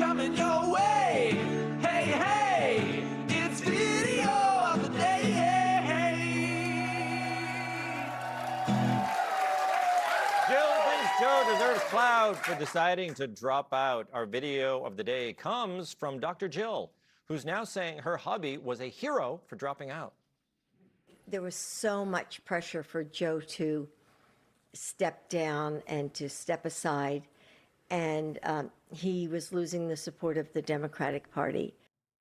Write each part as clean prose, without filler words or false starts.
coming your way. Hey, hey, it's video of the day. Jill thinks Joe deserves clout for deciding to drop out. Our video of the day comes from Dr. Jill, who's now saying her hubby was a hero for dropping out. There was so much pressure for Joe to step down and to step aside, and he was losing the support of the Democratic Party.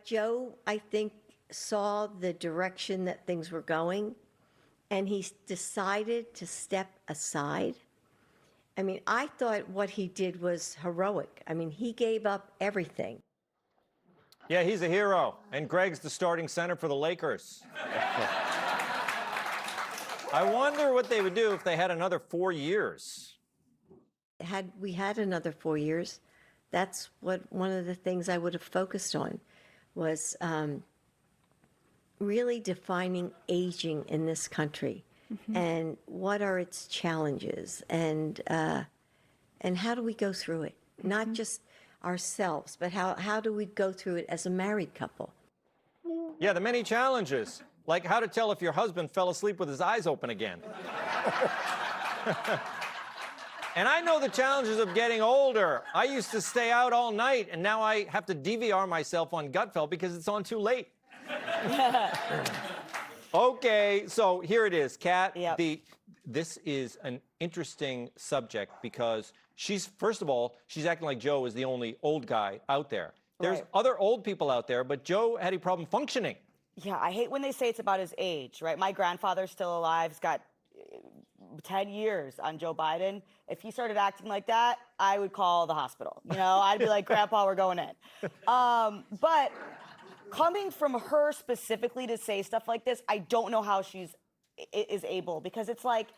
Joe, I think, saw the direction that things were going, and he decided to step aside. I mean, I thought what he did was heroic. I mean, he gave up everything. Yeah, he's a hero, and Greg's the starting center for the Lakers. I wonder what they would do if they had another 4 years. Had we had another 4 years, that's what one of the things I would have focused on was really defining aging in this country, and what are its challenges, and how do we go through it? Not just ourselves, but how do we go through it as a married couple? Yeah, the many challenges, like how to tell if your husband fell asleep with his eyes open again. And I know the challenges of getting older. I used to stay out all night, and now I have to DVR myself on Gutfeld because it's on too late. Okay, so here it is, Kat. Yep. This is an interesting subject because first of all, she's acting like Joe is the only old guy out there. There's other old people out there, but Joe had a problem functioning. Yeah, I hate when they say it's about his age, right? My grandfather's still alive. He's got 10 years on Joe Biden. If he started acting like that, I would call the hospital. You know, I'd be like, Grandpa, we're going in. But coming from her specifically to say stuff like this, I don't know how she is able, because it's like,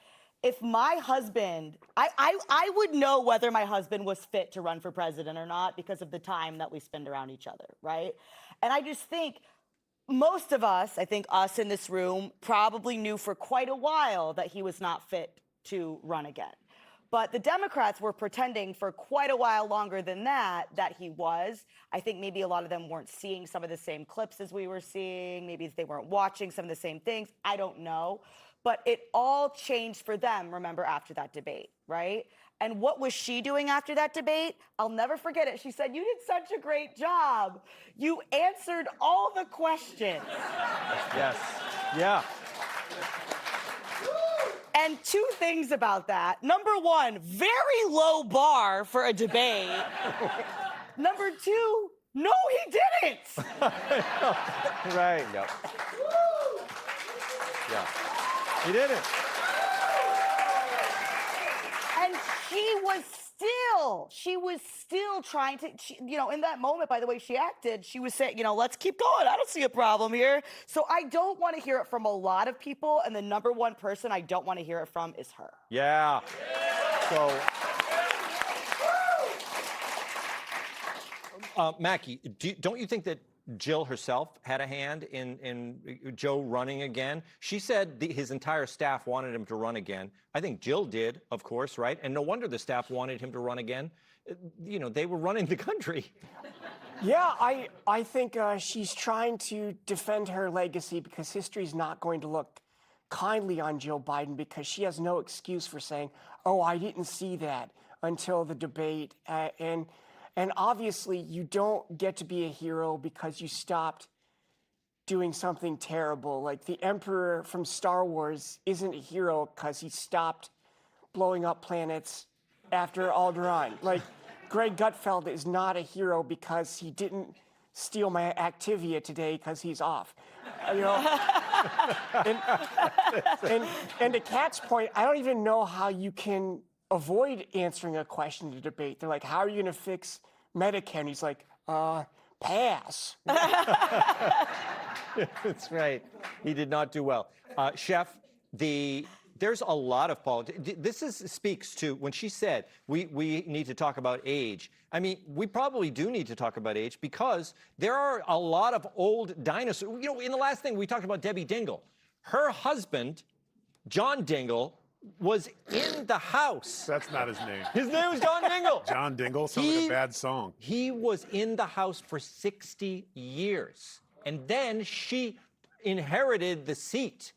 if my husband, I would know whether my husband was fit to run for president or not because of the time that we spend around each other, right? And I just think most of us, I think us in this room, probably knew for quite a while that he was not fit to run again. But the Democrats were pretending for quite a while longer than that he was. I think maybe a lot of them weren't seeing some of the same clips as we were seeing. Maybe they weren't watching some of the same things. I don't know. But it all changed for them, remember, after that debate, right? And what was she doing after that debate? I'll never forget it. She said, "You did such a great job. You answered all the questions." Yes. Yeah. And two things about that. Number one, very low bar for a debate. Number two, no, he didn't. Right. Yep. Yeah. He didn't. And she was still trying to, you know, in that moment, by the way she acted, she was saying, you know, let's keep going. I don't see a problem here. So I don't want to hear it from a lot of people. And the number one person I don't want to hear it from is her. Yeah. So, Mackie, don't you think that Jill herself had a hand in Joe running again? She said his entire staff wanted him to run again. I think Jill did, of course, right? And no wonder the staff wanted him to run again. You know, they were running the country. Yeah, I think she's trying to defend her legacy because history's not going to look kindly on Joe Biden, because she has no excuse for saying, "Oh, I didn't see that until the debate." And obviously, you don't get to be a hero because you stopped doing something terrible. Like the Emperor from Star Wars isn't a hero because he stopped blowing up planets after Alderaan. Like Greg Gutfeld is not a hero because he didn't steal my Activia today because he's off. You know? and to Kat's point, I don't even know how you can avoid answering a question in a debate. They're like, "How are you going to fix Medicare?" And he's like, pass. That's right. He did not do well. Chef, there's a lot of politics. This speaks to when she said we need to talk about age. I mean, we probably do need to talk about age because there are a lot of old dinosaurs. You know, in the last thing we talked about Debbie Dingell. Her husband, John Dingell, was in the House. That's not his name. His name was John Dingell. John Dingell sounds like a bad song. He was in the House for 60 years. And then she inherited the seat.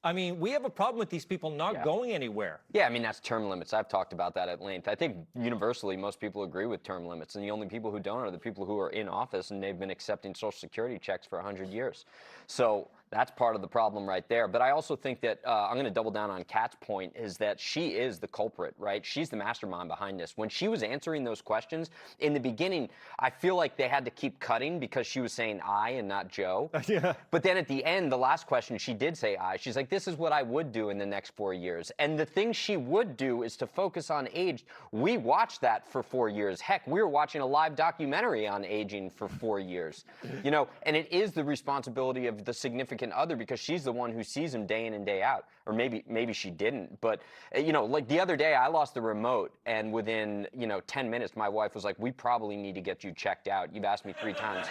I mean, we have a problem with these people not going anywhere. Yeah, I mean, that's term limits. I've talked about that at length. I think universally most people agree with term limits, and the only people who don't are the people who are in office, and they've been accepting Social Security checks for 100 years. So that's part of the problem right there. But I also think that I'm going to double down on Kat's point, is that she is the culprit, right? She's the mastermind behind this. When she was answering those questions, in the beginning, I feel like they had to keep cutting because she was saying I and not Joe. Yeah. But then at the end, the last question, she did say I. She's like, this is what I would do in the next 4 years. And the thing she would do is to focus on age. We watched that for 4 years. Heck, we were watching a live documentary on aging for 4 years. You know, and it is the responsibility of the significant other, because she's the one who sees him day in and day out. Or maybe she didn't. But, you know, like the other day, I lost the remote, and within, 10 minutes, my wife was like, we probably need to get you checked out. You've asked me 3 times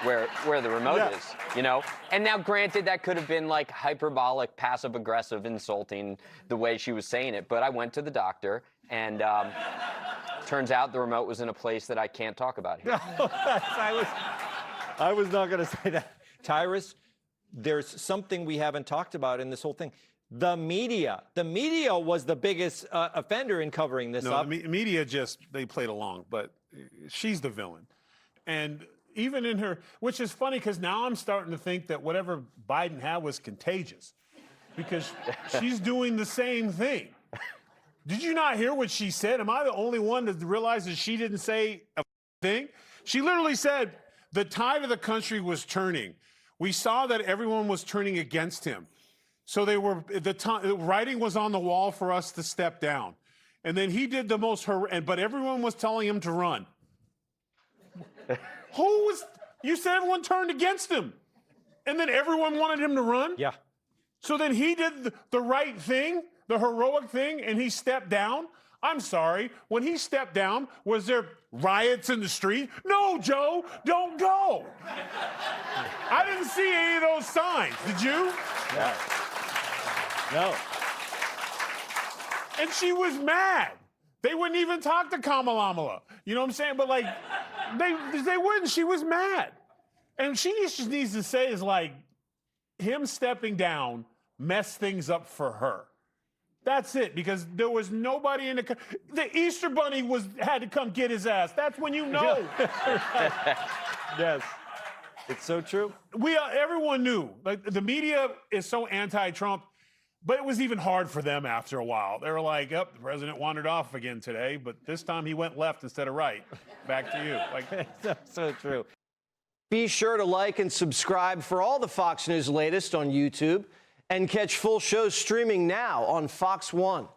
where the remote is, you know? And now, granted, that could have been like hyperbolic, passive-aggressive, insulting, the way she was saying it. But I went to the doctor, and turns out the remote was in a place that I can't talk about here. I was not going to say that. Tyrus, there's something we haven't talked about in this whole thing. The media was the biggest offender in covering this up. The media they played along, but she's the villain. And even in her, which is funny because now I'm starting to think that whatever Biden had was contagious, because she's doing the same thing. Did you not hear what she said? Am I the only one that realizes she didn't say a thing? She literally said the tide of the country was turning. We saw that everyone was turning against him. So the writing was on the wall for us to step down. And then he did the most, but everyone was telling him to run. You said everyone turned against him. And then everyone wanted him to run? Yeah. So then he did the right thing, the heroic thing, and he stepped down? I'm sorry, when he stepped down, was there riots in the street? No, Joe, don't go. I didn't see any of those signs, did you? Yeah. No. And she was mad. They wouldn't even talk to Kamala. You know what I'm saying? But like, they wouldn't. She was mad. And she just needs to say is like, him stepping down messed things up for her. That's it, because there was nobody in the Easter Bunny had to come get his ass. That's when you know. Yes, it's so true. Everyone knew. Like, the media is so anti-Trump, but it was even hard for them after a while. They were like, "Yep, the president wandered off again today, but this time he went left instead of right." Back to you. Like, so true. Be sure to like and subscribe for all the Fox News latest on YouTube, and catch full shows streaming now on Fox One.